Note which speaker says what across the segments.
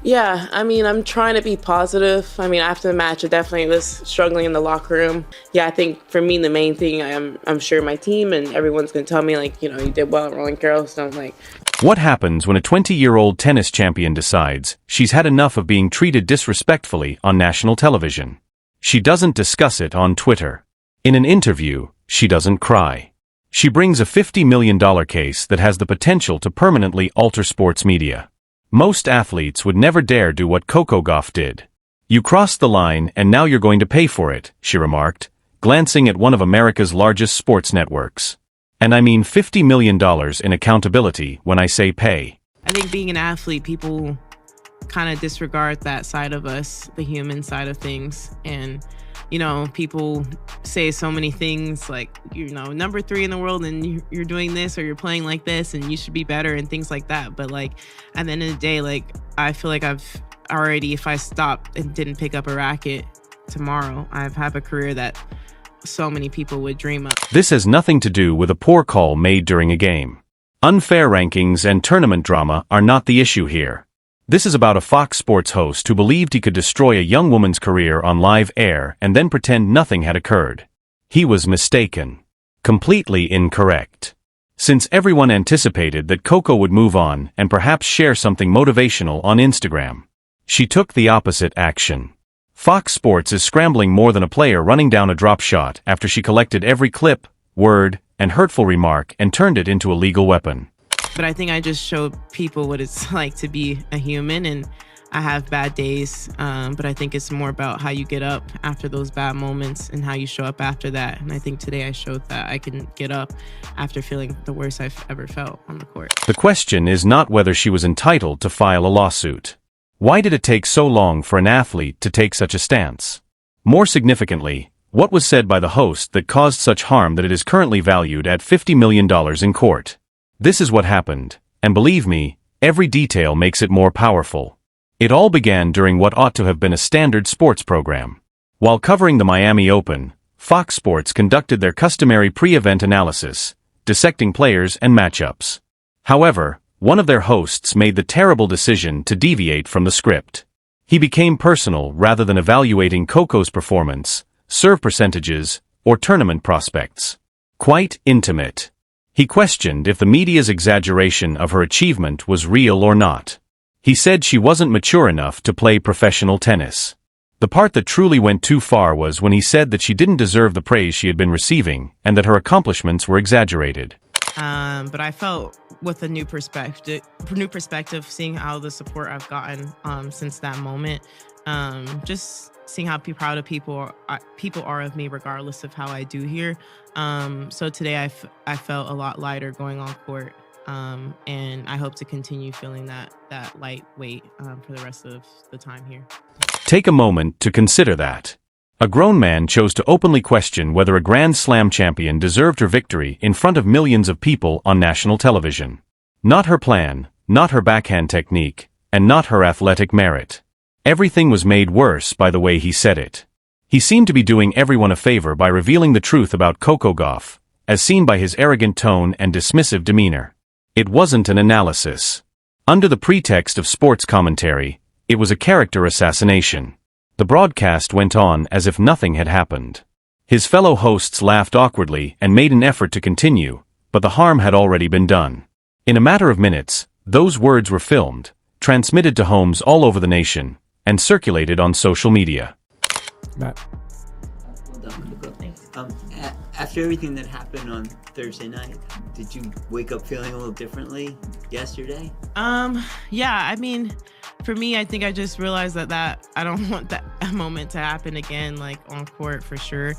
Speaker 1: Yeah, I mean, I'm trying to be positive. I mean, after the match, I definitely was struggling in the locker room. Yeah, I think for me, the main thing, I'm sure my team and everyone's going to tell me, like, you did well at Roland Garros. So I'm like,
Speaker 2: What happens when a 20-year-old tennis champion decides she's had enough of being treated disrespectfully on national television? She doesn't discuss it on Twitter. In an interview, she doesn't cry. She brings a $50 million case that has the potential to permanently alter sports media. Most athletes would never dare do what Coco Gauff did. "You crossed the line and now you're going to pay for it," she remarked, glancing at one of America's largest sports networks. And I mean $50 million in accountability when I say pay.
Speaker 3: I think being an athlete, people kind of disregard that side of us, the human side of things. And, people say so many things like, number 3 in the world and you're doing this or you're playing like this and you should be better and things like that. But like at the end of the day, like I feel like I've already, if I stopped and didn't pick up a racket tomorrow, I've had a career that so many people would dream of.
Speaker 2: This has nothing to do with a poor call made during a game. Unfair rankings and tournament drama are not the issue here. This is about a Fox Sports host who believed he could destroy a young woman's career on live air and then pretend nothing had occurred. He was mistaken. Completely incorrect. Since everyone anticipated that Coco would move on and perhaps share something motivational on Instagram, she took the opposite action. Fox Sports is scrambling more than a player running down a drop shot after she collected every clip, word, and hurtful remark and turned it into a legal weapon.
Speaker 3: But I think I just showed people what it's like to be a human, and I have bad days, but I think it's more about how you get up after those bad moments and how you show up after that. And I think today I showed that I can get up after feeling the worst I've ever felt on the court.
Speaker 2: The question is not whether she was entitled to file a lawsuit. Why did it take so long for an athlete to take such a stance? More significantly, what was said by the host that caused such harm that it is currently valued at $50 million in court? This is what happened, and believe me, every detail makes it more powerful. It all began during what ought to have been a standard sports program. While covering the Miami Open, Fox Sports conducted their customary pre-event analysis, dissecting players and matchups. However, one of their hosts made the terrible decision to deviate from the script. He became personal rather than evaluating Coco's performance, serve percentages, or tournament prospects. Quite intimate. He questioned if the media's exaggeration of her achievement was real or not. He said she wasn't mature enough to play professional tennis. The part that truly went too far was when he said that she didn't deserve the praise she had been receiving and that her accomplishments were exaggerated.
Speaker 3: But I felt with a new perspective, seeing how the support I've gotten since that moment, just seeing how proud of people are of me regardless of how I do here. So today I felt a lot lighter going on court, and I hope to continue feeling that light weight for the rest of the time here.
Speaker 2: Take a moment to consider that. A grown man chose to openly question whether a Grand Slam champion deserved her victory in front of millions of people on national television. Not her plan, not her backhand technique, and not her athletic merit. Everything was made worse by the way he said it. He seemed to be doing everyone a favor by revealing the truth about Coco Gauff, as seen by his arrogant tone and dismissive demeanor. It wasn't an analysis. Under the pretext of sports commentary, it was a character assassination. The broadcast went on as if nothing had happened. His fellow hosts laughed awkwardly and made an effort to continue, but the harm had already been done. In a matter of minutes, those words were filmed, transmitted to homes all over the nation, and circulated on social media.
Speaker 4: Matt.
Speaker 5: Well done, Coco. Thanks. After everything that happened on Thursday night, did you wake up feeling a little differently yesterday?
Speaker 3: Yeah, I mean, for me, I think I just realized that I don't want that moment to happen again, like on court for sure.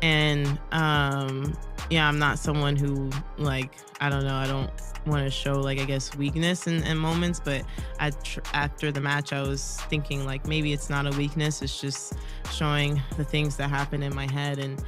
Speaker 3: And yeah, I'm not someone who I don't want to show I guess weakness in moments, but after the match I was thinking maybe it's not a weakness, it's just showing the things that happen in my head and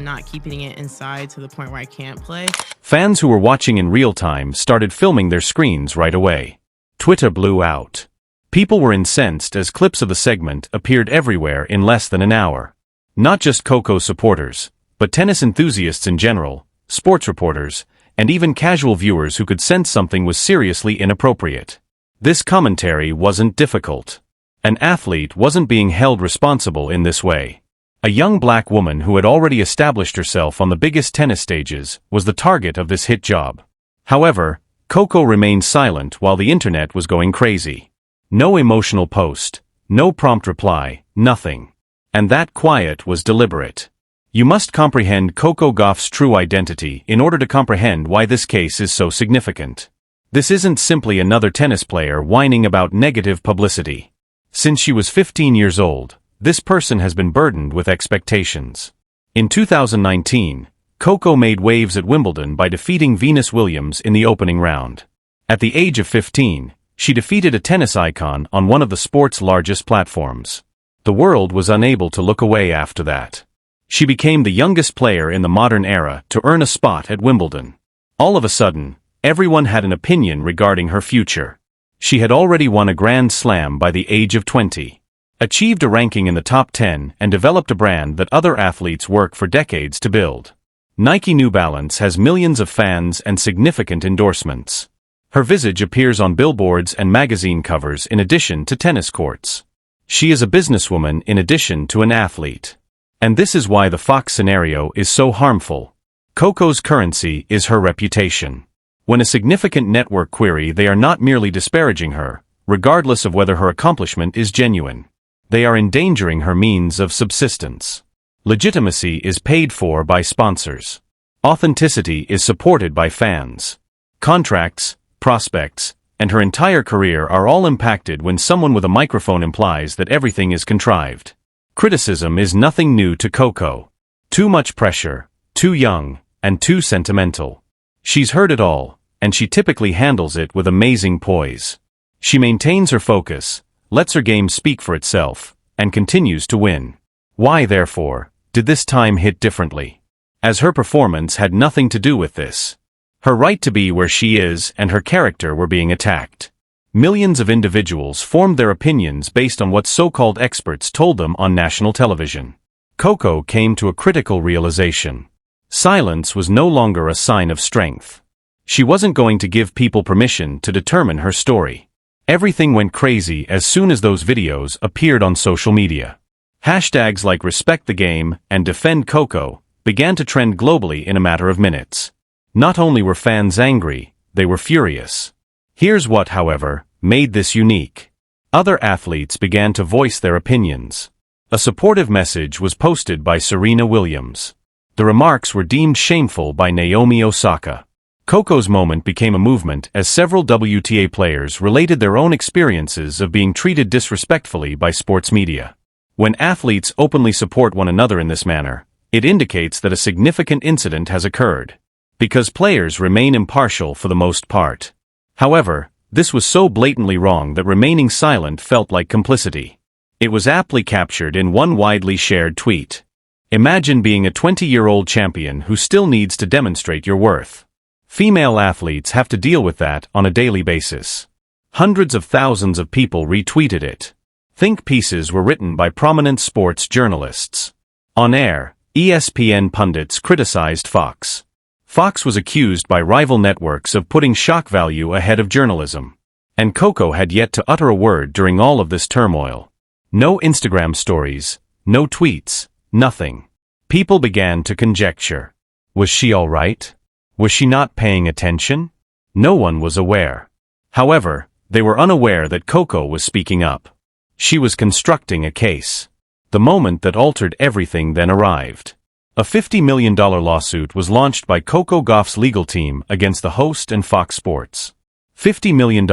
Speaker 3: not keeping it inside to the point where I can't play.
Speaker 2: Fans who were watching in real time started filming their screens right away. Twitter blew out. People were incensed as clips of the segment appeared everywhere in less than an hour. Not just Coco supporters, but tennis enthusiasts in general, sports reporters, and even casual viewers who could sense something was seriously inappropriate. This commentary wasn't difficult. An athlete wasn't being held responsible in this way. A young black woman who had already established herself on the biggest tennis stages was the target of this hit job. However, Coco remained silent while the internet was going crazy. No emotional post, no prompt reply, nothing. And that quiet was deliberate. You must comprehend Coco Gauff's true identity in order to comprehend why this case is so significant. This isn't simply another tennis player whining about negative publicity. Since she was 15 years old, this person has been burdened with expectations. In 2019, Coco made waves at Wimbledon by defeating Venus Williams in the opening round. At the age of 15, she defeated a tennis icon on one of the sport's largest platforms. The world was unable to look away after that. She became the youngest player in the modern era to earn a spot at Wimbledon. All of a sudden, everyone had an opinion regarding her future. She had already won a Grand Slam by the age of 20, achieved a ranking in the top 10, and developed a brand that other athletes work for decades to build. Nike New Balance has millions of fans and significant endorsements. Her visage appears on billboards and magazine covers in addition to tennis courts. She is a businesswoman in addition to an athlete. And this is why the Fox scenario is so harmful. Coco's currency is her reputation. When a significant network query, they are not merely disparaging her, regardless of whether her accomplishment is genuine. They are endangering her means of subsistence. Legitimacy is paid for by sponsors. Authenticity is supported by fans. Contracts, prospects, and her entire career are all impacted when someone with a microphone implies that everything is contrived. Criticism is nothing new to Coco. Too much pressure, too young, and too sentimental. She's heard it all, and she typically handles it with amazing poise. She maintains her focus, lets her game speak for itself, and continues to win. Why, therefore, did this time hit differently? As her performance had nothing to do with this. Her right to be where she is and her character were being attacked. Millions of individuals formed their opinions based on what so-called experts told them on national television. Coco came to a critical realization. Silence was no longer a sign of strength. She wasn't going to give people permission to determine her story. Everything went crazy as soon as those videos appeared on social media. Hashtags like Respect the Game and Defend Coco began to trend globally in a matter of minutes. Not only were fans angry, they were furious. Here's what, however, made this unique. Other athletes began to voice their opinions. A supportive message was posted by Serena Williams. The remarks were deemed shameful by Naomi Osaka. Coco's moment became a movement as several WTA players related their own experiences of being treated disrespectfully by sports media. When athletes openly support one another in this manner, it indicates that a significant incident has occurred. Because players remain impartial for the most part. However, this was so blatantly wrong that remaining silent felt like complicity. It was aptly captured in one widely shared tweet. Imagine being a 20-year-old champion who still needs to demonstrate your worth. Female athletes have to deal with that on a daily basis. Hundreds of thousands of people retweeted it. Think pieces were written by prominent sports journalists. On air, ESPN pundits criticized Fox. Fox was accused by rival networks of putting shock value ahead of journalism. And Coco had yet to utter a word during all of this turmoil. No Instagram stories, no tweets, nothing. People began to conjecture. Was she all right? Was she not paying attention? No one was aware. However, they were unaware that Coco was speaking up. She was constructing a case. The moment that altered everything then arrived. A $50 million lawsuit was launched by Coco Gauff's legal team against the host and Fox Sports. $50 million,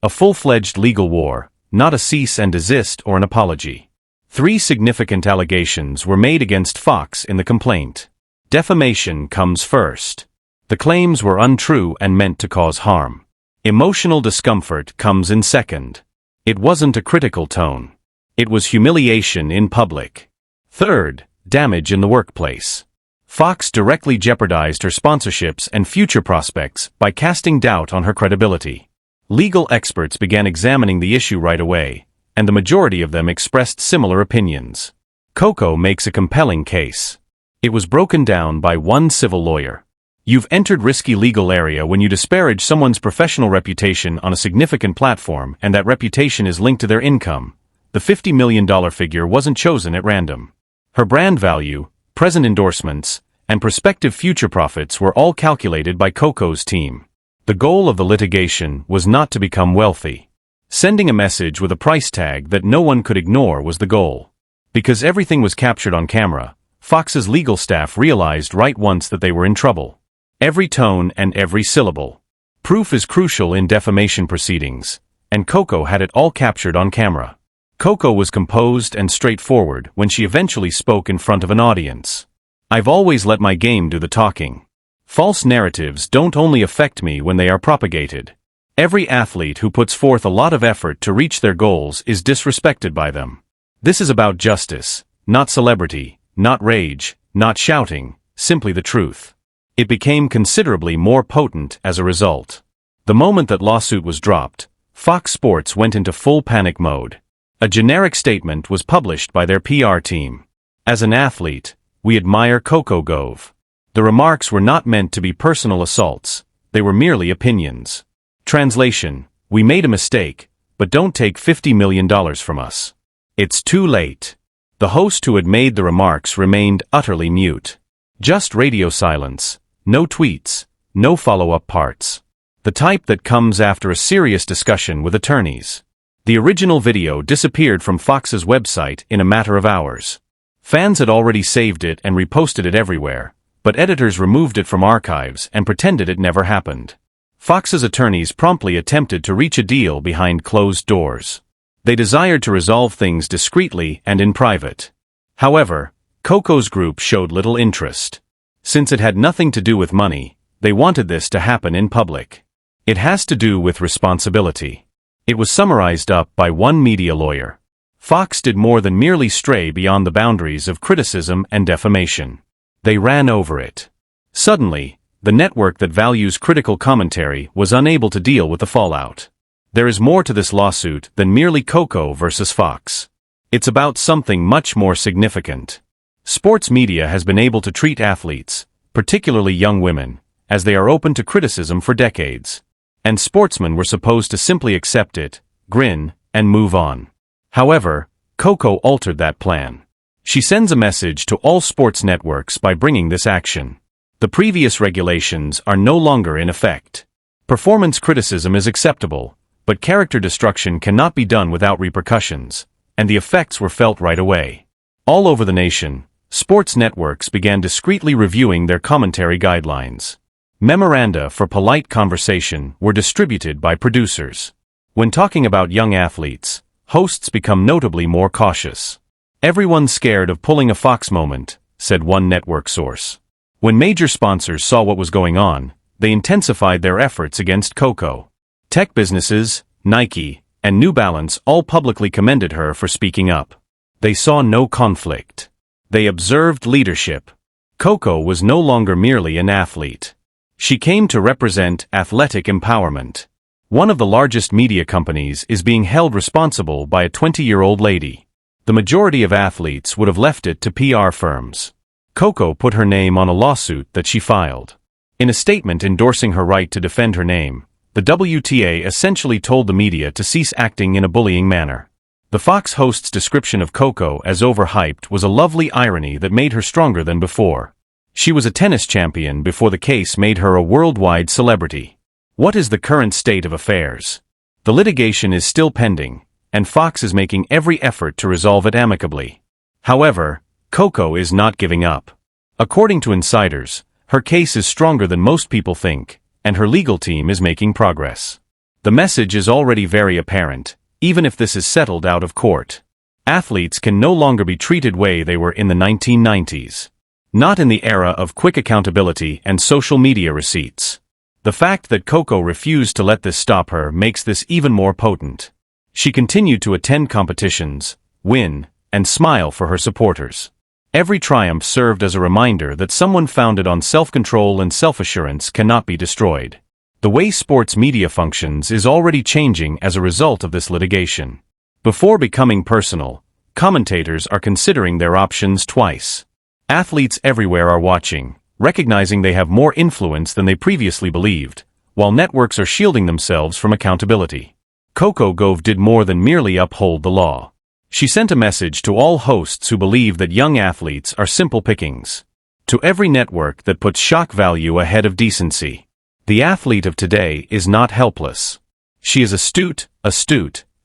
Speaker 2: a full-fledged legal war, not a cease and desist or an apology. 3 significant allegations were made against Fox in the complaint. Defamation comes first. The claims were untrue and meant to cause harm. Emotional discomfort comes in second. It wasn't a critical tone. It was humiliation in public. Third, damage in the workplace. Fox directly jeopardized her sponsorships and future prospects by casting doubt on her credibility. Legal experts began examining the issue right away, and the majority of them expressed similar opinions. Coco makes a compelling case. It was broken down by one civil lawyer. You've entered risky legal area when you disparage someone's professional reputation on a significant platform and that reputation is linked to their income. The $50 million figure wasn't chosen at random. Her brand value, present endorsements, and prospective future profits were all calculated by Coco's team. The goal of the litigation was not to become wealthy. Sending a message with a price tag that no one could ignore was the goal. Because everything was captured on camera, Fox's legal staff realized right once that they were in trouble. Every tone and every syllable. Proof is crucial in defamation proceedings, and Coco had it all captured on camera. Coco was composed and straightforward when she eventually spoke in front of an audience. I've always let my game do the talking. False narratives don't only affect me when they are propagated. Every athlete who puts forth a lot of effort to reach their goals is disrespected by them. This is about justice, not celebrity, not rage, not shouting, simply the truth. It became considerably more potent as a result. The moment that lawsuit was dropped, Fox Sports went into full panic mode. A generic statement was published by their PR team. As an athlete, we admire Coco Gauff. The remarks were not meant to be personal assaults, they were merely opinions. Translation: we made a mistake, but don't take $50 million from us. It's too late. The host who had made the remarks remained utterly mute. Just radio silence, no tweets, no follow-up parts. The type that comes after a serious discussion with attorneys. The original video disappeared from Fox's website in a matter of hours. Fans had already saved it and reposted it everywhere, but editors removed it from archives and pretended it never happened. Fox's attorneys promptly attempted to reach a deal behind closed doors. They desired to resolve things discreetly and in private. However, Coco's group showed little interest. Since it had nothing to do with money, they wanted this to happen in public. It has to do with responsibility. It was summarized up by one media lawyer. Fox did more than merely stray beyond the boundaries of criticism and defamation. They ran over it. Suddenly, the network that values critical commentary was unable to deal with the fallout. There is more to this lawsuit than merely Coco versus Fox. It's about something much more significant. Sports media has been able to treat athletes, particularly young women, as they are open to criticism for decades. And sportsmen were supposed to simply accept it, grin, and move on. However, Coco altered that plan. She sends a message to all sports networks by bringing this action. The previous regulations are no longer in effect. Performance criticism is acceptable, but character destruction cannot be done without repercussions, and the effects were felt right away. All over the nation, sports networks began discreetly reviewing their commentary guidelines. Memoranda for polite conversation were distributed by producers. When talking about young athletes, hosts become notably more cautious. Everyone's scared of pulling a Fox moment, said one network source. When major sponsors saw what was going on, they intensified their efforts against Coco. Tech businesses, Nike, and New Balance all publicly commended her for speaking up. They saw no conflict. They observed leadership. Coco was no longer merely an athlete. She came to represent athletic empowerment. One of the largest media companies is being held responsible by a 20-year-old lady. The majority of athletes would have left it to PR firms. Coco put her name on a lawsuit that she filed. In a statement endorsing her right to defend her name, the WTA essentially told the media to cease acting in a bullying manner. The Fox host's description of Coco as overhyped was a lovely irony that made her stronger than before. She was a tennis champion before the case made her a worldwide celebrity. What is the current state of affairs? The litigation is still pending, and Fox is making every effort to resolve it amicably. However, Coco is not giving up. According to insiders, her case is stronger than most people think, and her legal team is making progress. The message is already very apparent, even if this is settled out of court. Athletes can no longer be treated way they were in the 1990s. Not in the era of quick accountability and social media receipts. The fact that Coco refused to let this stop her makes this even more potent. She continued to attend competitions, win, and smile for her supporters. Every triumph served as a reminder that someone founded on self-control and self-assurance cannot be destroyed. The way sports media functions is already changing as a result of this litigation. Before becoming personal, commentators are considering their options twice. Athletes everywhere are watching, recognizing they have more influence than they previously believed, while networks are shielding themselves from accountability. Coco Gauff did more than merely uphold the law. She sent a message to all hosts who believe that young athletes are simple pickings. To every network that puts shock value ahead of decency. The athlete of today is not helpless. She is astute,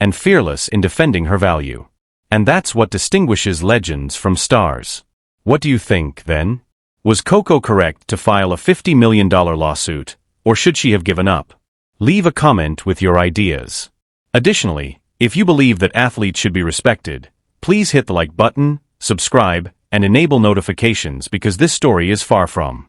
Speaker 2: and fearless in defending her value. And that's what distinguishes legends from stars. What do you think, then? Was Coco correct to file a $50 million lawsuit, or should she have given up? Leave a comment with your ideas. Additionally, if you believe that athletes should be respected, please hit the like button, subscribe, and enable notifications because this story is far from